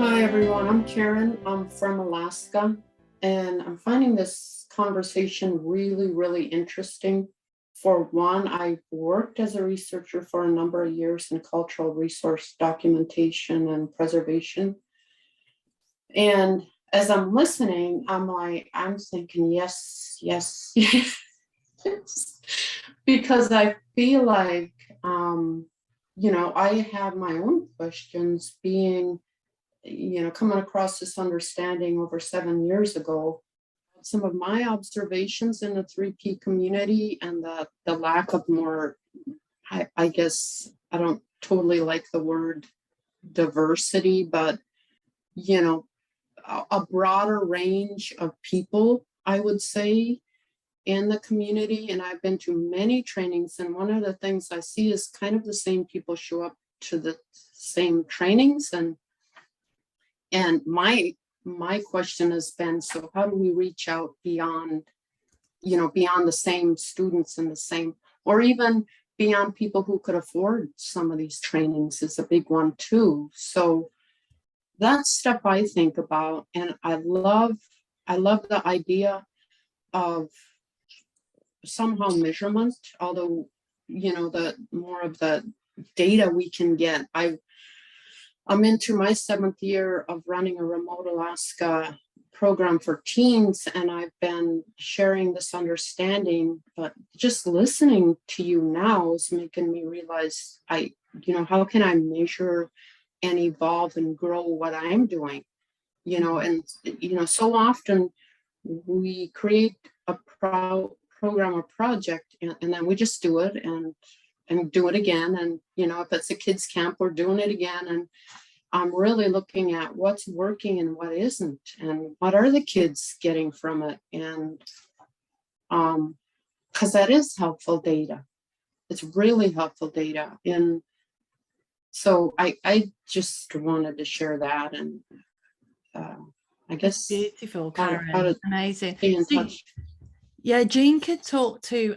Hi everyone, I'm Karen. I'm from Alaska, and I'm finding this conversation really interesting. For one, I worked as a researcher for a number of years in cultural resource documentation and preservation. And as I'm listening, I'm thinking, yes, yes, because I feel like, I have my own questions being coming across this understanding over 7 years ago. Some of my observations in the 3P community and the lack of more, I guess, I don't totally like the word diversity, but, you know, a broader range of people, I would say, in the community. And I've been to many trainings, and one of the things I see is kind of the same people show up to the same trainings. And my question has been, so how do we reach out beyond the same students and the same, or even beyond people who could afford some of these trainings is a big one too. So that's stuff I think about. And I love the idea of somehow measurement, although the more of the data we can get. I'm into my 7th year of running a remote Alaska program for teens, and I've been sharing this understanding, but just listening to you now is making me realize how can I measure and evolve and grow what I'm doing? So often we create a program or project, and then we just do it and do it again. And, if it's a kids camp, we're doing it again. And I'm really looking at what's working and what isn't, and what are the kids getting from it. And because that is helpful data. It's really helpful data. And so I just wanted to share that. And I guess beautiful, Karen. Amazing. touch. Yeah, Jeanne could talk to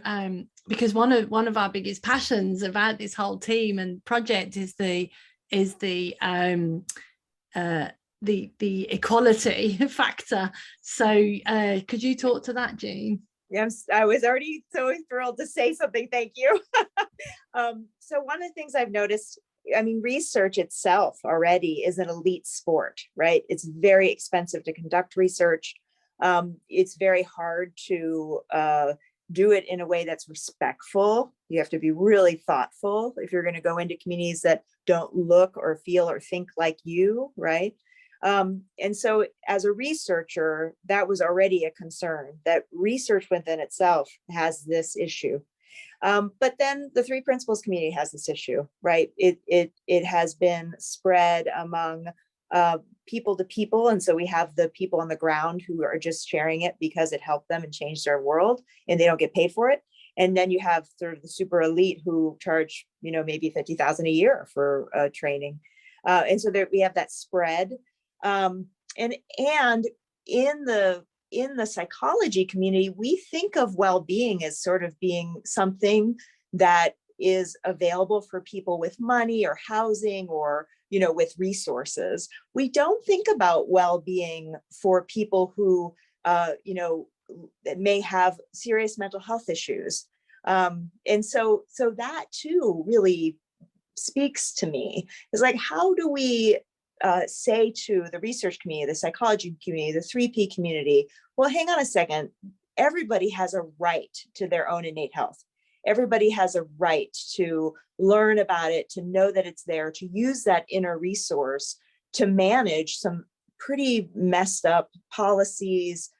because one of our biggest passions about this whole team and project is the equality factor. So could you talk to that, Jeanne? Yes, I was already so thrilled to say something. Thank you. So one of the things I've noticed, research itself already is an elite sport, right? It's very expensive to conduct research. It's very hard to do it in a way that's respectful. You have to be really thoughtful if you're going to go into communities that don't look or feel or think like you, right? And so as a researcher, that was already a concern, that research within itself has this issue. But then the 3 Principles community has this issue, right? It has been spread among people to people. And so we have the people on the ground who are just sharing it because it helped them and changed their world, and they don't get paid for it. And then you have sort of the super elite who charge, maybe $50,000 a year for training. And so there we have that spread. And in the psychology community, we think of well-being as sort of being something that is available for people with money or housing or, with resources. We don't think about well-being for people who, may have serious mental health issues. And so that too really speaks to me. It's like, how do we say to the research community, the psychology community, the 3P community, well, hang on a second, everybody has a right to their own innate health. Everybody has a right to learn about it, to know that it's there, to use that inner resource to manage some pretty messed up policies,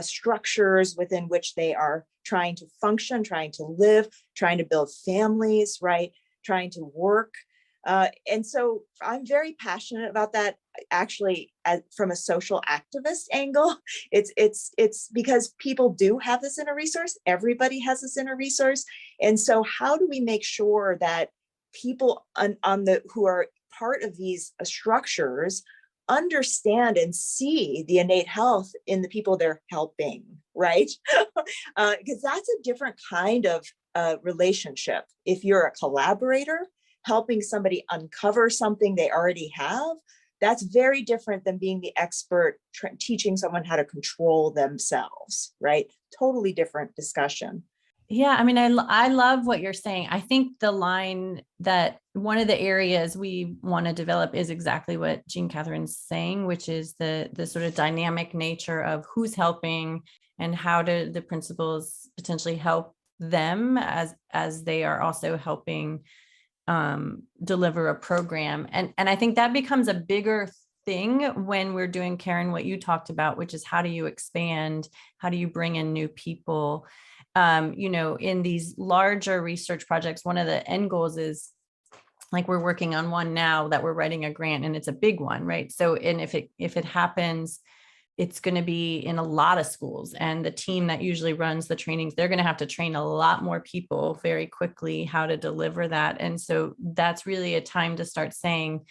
structures within which they are trying to function, trying to live, trying to build families, right? Trying to work. And so I'm very passionate about that, actually, from a social activist angle. It's because people do have this inner resource. Everybody has this inner resource. And so how do we make sure that people who are part of these structures understand and see the innate health in the people they're helping, right? Because that's a different kind of relationship. If you're a collaborator, helping somebody uncover something they already have, that's very different than being the expert teaching someone how to control themselves, right? Totally different discussion. Yeah, I mean, I love what you're saying. I think the line that one of the areas we want to develop is exactly what Jeanne Catherine's saying, which is the sort of dynamic nature of who's helping and how do the principals potentially help them as they are also helping deliver a program. And I think that becomes a bigger thing when we're doing, Karen, what you talked about, which is how do you expand? How do you bring in new people? In these larger research projects, one of the end goals is, like, we're working on one now that we're writing a grant, and it's a big one, right? So, and if it happens, it's going to be in a lot of schools, and the team that usually runs the trainings, they're going to have to train a lot more people very quickly how to deliver that. And so that's really a time to start saying,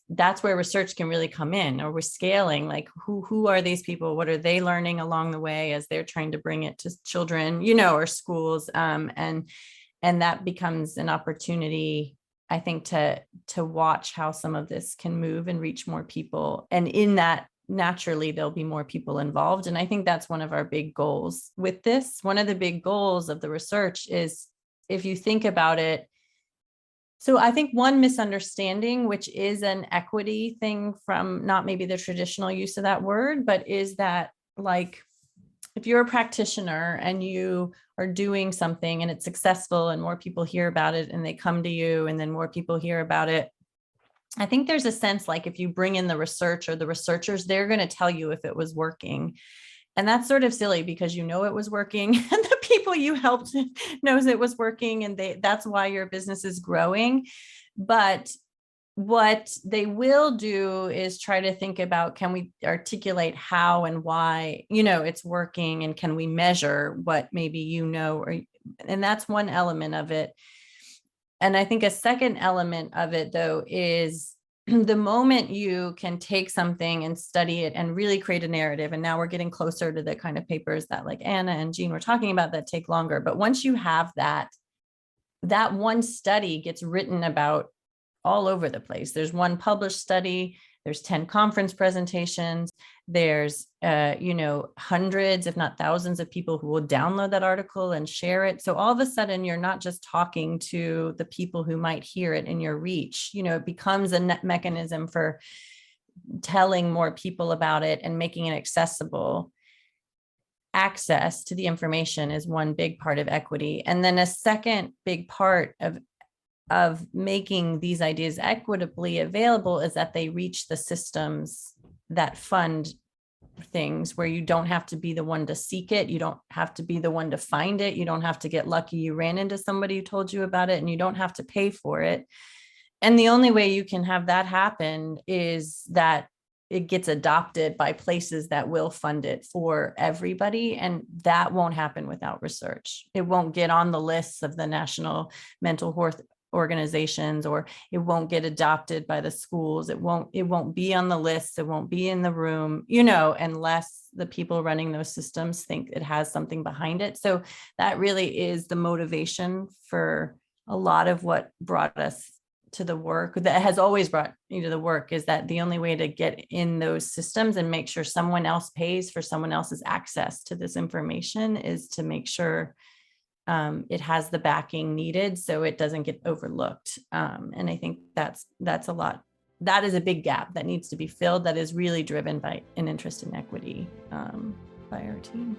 that's where research can really come in, or we're scaling, like who are these people? What are they learning along the way as they're trying to bring it to children, or schools? And that becomes an opportunity, I think, to watch how some of this can move and reach more people. And in that, naturally, there'll be more people involved. And I think that's one of our big goals with this. One of the big goals of the research is, if you think about it, so I think one misunderstanding, which is an equity thing from not maybe the traditional use of that word, but is that, like, if you're a practitioner and you are doing something and it's successful and more people hear about it and they come to you and then more people hear about it, I think there's a sense like if you bring in the research or the researchers, they're going to tell you if it was working. And that's sort of silly, because it was working and the people you helped knows it was working, and that's why your business is growing. But what they will do is try to think about, can we articulate how and why, it's working, and can we measure what maybe, and that's one element of it. And I think a second element of it, though, is the moment you can take something and study it and really create a narrative. And now we're getting closer to the kind of papers that, like, Anna and Jeanne were talking about, that take longer. But once you have that one study gets written about all over the place. There's one published study, there's 10 conference presentations, there's hundreds, if not thousands, of people who will download that article and share it. So all of a sudden, you're not just talking to the people who might hear it in your reach. It becomes a net mechanism for telling more people about it and making it accessible. Access to the information is one big part of equity. And then a second big part of making these ideas equitably available is that they reach the systems that fund things, where you don't have to be the one to seek it. You don't have to be the one to find it. You don't have to get lucky you ran into somebody who told you about it, and you don't have to pay for it. And the only way you can have that happen is that it gets adopted by places that will fund it for everybody. And that won't happen without research. It won't get on the lists of the national mental health organizations, or it won't get adopted by the schools. It won't be on the list. It won't be in the room, unless the people running those systems think it has something behind it. So that really is the motivation for a lot of what brought us to the work, that has always brought me to the work, is that the only way to get in those systems and make sure someone else pays for someone else's access to this information is to make sure it has the backing needed so it doesn't get overlooked. And I think that's a lot. That is a big gap that needs to be filled, that is really driven by an interest in equity by our team.